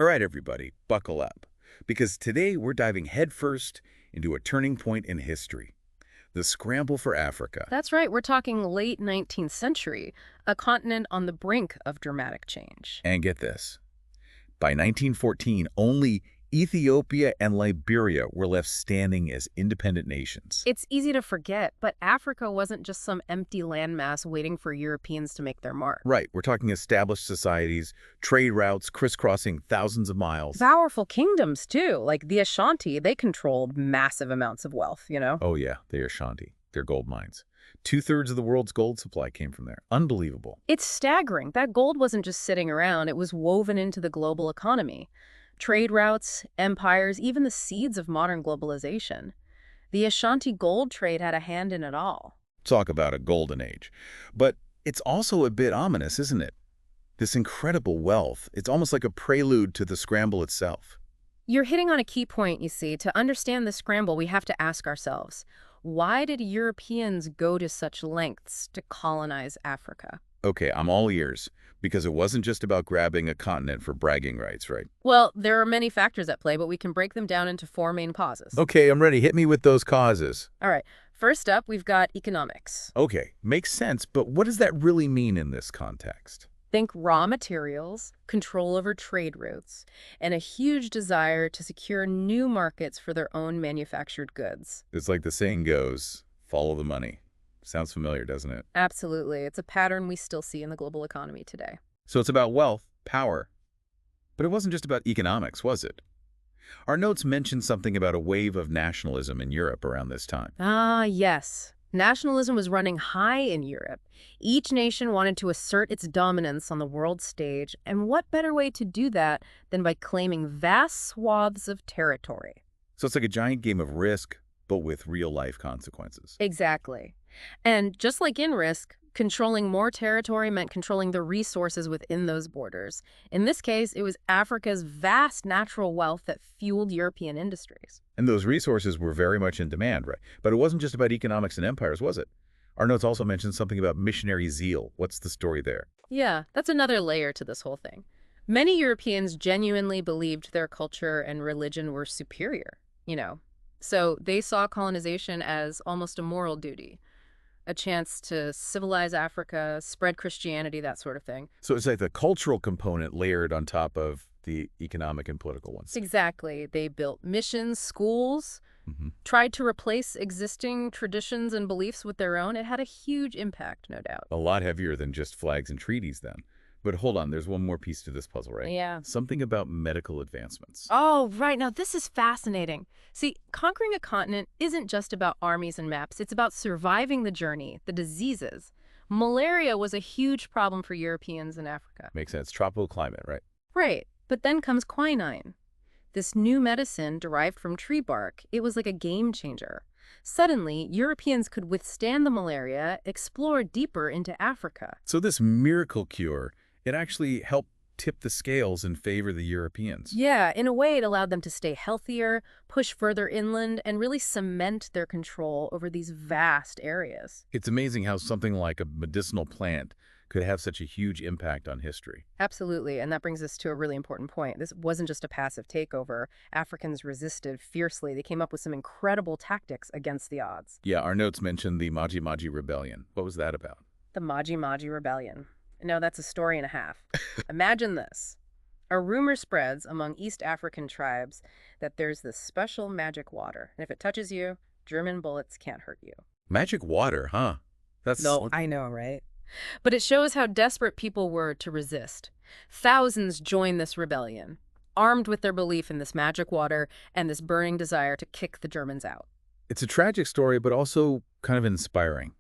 All right, everybody, buckle up, because today we're diving headfirst into a turning point in history, the scramble for Africa. That's right, we're talking late 19th century, a continent on the brink of dramatic change. And get this, by 1914, only Ethiopia and Liberia were left standing as independent nations. It's easy to forget, but Africa wasn't just some empty landmass waiting for Europeans to make their mark. Right, we're talking established societies, trade routes crisscrossing thousands of miles. Powerful kingdoms, too, like the Ashanti, they controlled massive amounts of wealth. Oh yeah, they are Ashanti. They're gold mines. Two-thirds of the world's gold supply came from there. Unbelievable. It's staggering. That gold wasn't just sitting around, it was woven into the global economy. Trade routes, empires, even the seeds of modern globalization. The Ashanti gold trade had a hand in it all. Talk about a golden age. But it's also a bit ominous, isn't it? This incredible wealth, it's almost like a prelude to the scramble itself. You're hitting on a key point, you see. To understand the scramble, we have to ask ourselves, why did Europeans go to such lengths to colonize Africa? Okay, I'm all ears, because it wasn't just about grabbing a continent for bragging rights, right? Well, there are many factors at play, but we can break them down into four main causes. Okay, I'm ready. Hit me with those causes. All right. First up, we've got economics. Okay, makes sense, but what does that really mean in this context? Think raw materials, control over trade routes, and a huge desire to secure new markets for their own manufactured goods. It's like the saying goes, follow the money. Sounds familiar, doesn't it? Absolutely. It's a pattern we still see in the global economy today. So it's about wealth, power. But it wasn't just about economics, was it? Our notes mentioned something about a wave of nationalism in Europe around this time. Ah, yes. Nationalism was running high in Europe. Each nation wanted to assert its dominance on the world stage, and what better way to do that than by claiming vast swaths of territory? So it's like a giant game of Risk, but with real-life consequences. Exactly. And just like in Risk, controlling more territory meant controlling the resources within those borders. In this case, it was Africa's vast natural wealth that fueled European industries. And those resources were very much in demand, right? But it wasn't just about economics and empires, was it? Our notes also mentioned something about missionary zeal. What's the story there? Yeah, that's another layer to this whole thing. Many Europeans genuinely believed their culture and religion were superior. So they saw colonization as almost a moral duty, a chance to civilize Africa, spread Christianity, that sort of thing. So it's like the cultural component layered on top of the economic and political ones. Exactly. They built missions, schools, tried to replace existing traditions and beliefs with their own. It had a huge impact, no doubt. A lot heavier than just flags and treaties then. But hold on, there's one more piece to this puzzle, right? Yeah. Something about medical advancements. Oh, right. Now, this is fascinating. See, conquering a continent isn't just about armies and maps. It's about surviving the journey, the diseases. Malaria was a huge problem for Europeans in Africa. Makes sense. Tropical climate, right? Right. But then comes quinine. This new medicine derived from tree bark. It was like a game changer. Suddenly, Europeans could withstand the malaria, explore deeper into Africa. So this miracle cure, it actually helped tip the scales in favor of the Europeans. Yeah, in a way, it allowed them to stay healthier, push further inland, and really cement their control over these vast areas. It's amazing how something like a medicinal plant could have such a huge impact on history. Absolutely, and that brings us to a really important point. This wasn't just a passive takeover. Africans resisted fiercely. They came up with some incredible tactics against the odds. Yeah, our notes mentioned the Maji Maji Rebellion. What was that about? The Maji Maji Rebellion. No, that's a story and a half. Imagine this. A rumor spreads among East African tribes that there's this special magic water, and if it touches you, German bullets can't hurt you. Magic water, huh? That's... No, I know, right? But it shows how desperate people were to resist. Thousands joined this rebellion, armed with their belief in this magic water and this burning desire to kick the Germans out. It's a tragic story, but also kind of inspiring,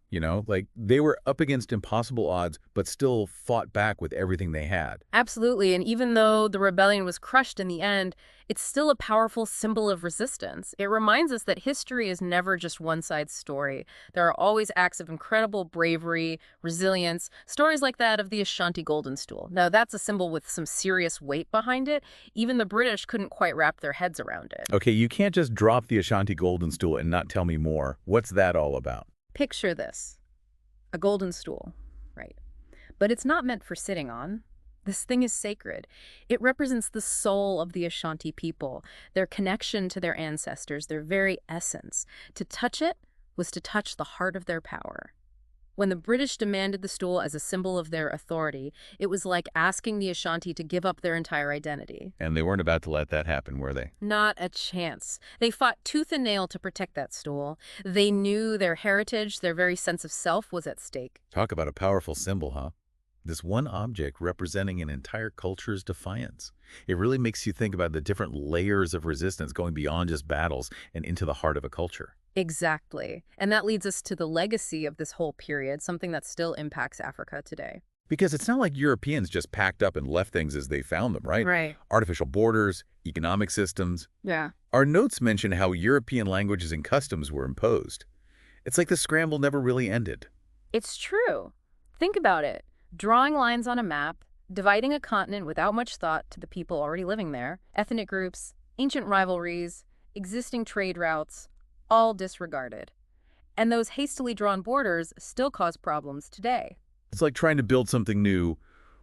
Like, they were up against impossible odds, but still fought back with everything they had. Absolutely, and even though the rebellion was crushed in the end, it's still a powerful symbol of resistance. It reminds us that history is never just one side's story. There are always acts of incredible bravery, resilience, stories like that of the Ashanti Golden Stool. Now, that's a symbol with some serious weight behind it. Even the British couldn't quite wrap their heads around it. Okay, you can't just drop the Ashanti Golden Stool and not tell me more. What's that all about? Picture this. A golden stool, right? But it's not meant for sitting on. This thing is sacred. It represents the soul of the Ashanti people, their connection to their ancestors, their very essence. To touch it was to touch the heart of their power. When the British demanded the stool as a symbol of their authority, it was like asking the Ashanti to give up their entire identity. And they weren't about to let that happen, were they? Not a chance. They fought tooth and nail to protect that stool. They knew their heritage, their very sense of self was at stake. Talk about a powerful symbol, huh? This one object representing an entire culture's defiance. It really makes you think about the different layers of resistance going beyond just battles and into the heart of a culture. Exactly. And that leads us to the legacy of this whole period, something that still impacts Africa today. Because it's not like Europeans just packed up and left things as they found them, right? Right. Artificial borders, economic systems. Yeah. Our notes mention how European languages and customs were imposed. It's like the scramble never really ended. It's true. Think about it. Drawing lines on a map, dividing a continent without much thought to the people already living there, ethnic groups, ancient rivalries, existing trade routes, all disregarded. And those hastily drawn borders still cause problems today. It's like trying to build something new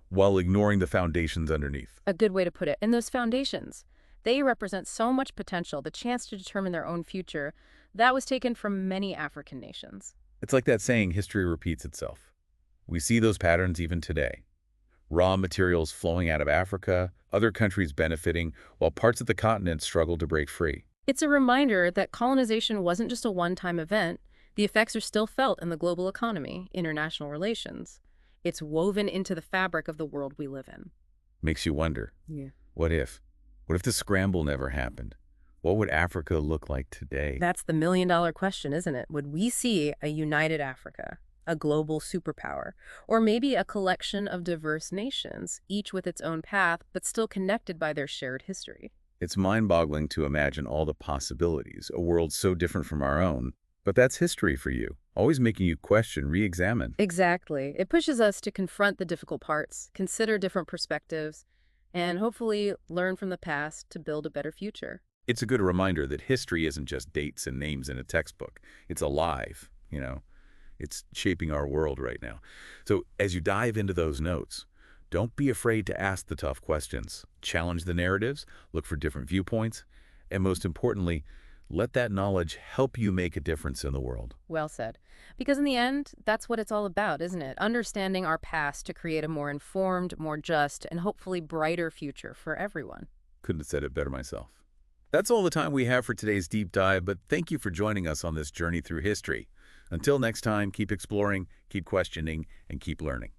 while ignoring the foundations underneath. A good way to put it. And those foundations, they represent so much potential, the chance to determine their own future, that was taken from many African nations. It's like that saying, history repeats itself. We see those patterns even today. Raw materials flowing out of Africa, other countries benefiting, while parts of the continent struggle to break free. It's a reminder that colonization wasn't just a one-time event. The effects are still felt in the global economy, international relations. It's woven into the fabric of the world we live in. Makes you wonder, Yeah. what if? What if the scramble never happened? What would Africa look like today? That's the million-dollar question, isn't it? Would we see a united Africa, a global superpower, or maybe a collection of diverse nations, each with its own path, but still connected by their shared history? It's mind-boggling to imagine all the possibilities, a world so different from our own. But that's history for you, always making you question, re-examine. Exactly. It pushes us to confront the difficult parts, consider different perspectives, and hopefully learn from the past to build a better future. It's a good reminder that history isn't just dates and names in a textbook. It's alive, you know. It's shaping our world right now. So as you dive into those notes, don't be afraid to ask the tough questions. Challenge the narratives, look for different viewpoints, and most importantly, let that knowledge help you make a difference in the world. Well said. Because in the end, that's what it's all about, isn't it? Understanding our past to create a more informed, more just, and hopefully brighter future for everyone. Couldn't have said it better myself. That's all the time we have for today's deep dive, but thank you for joining us on this journey through history. Until next time, keep exploring, keep questioning, and keep learning.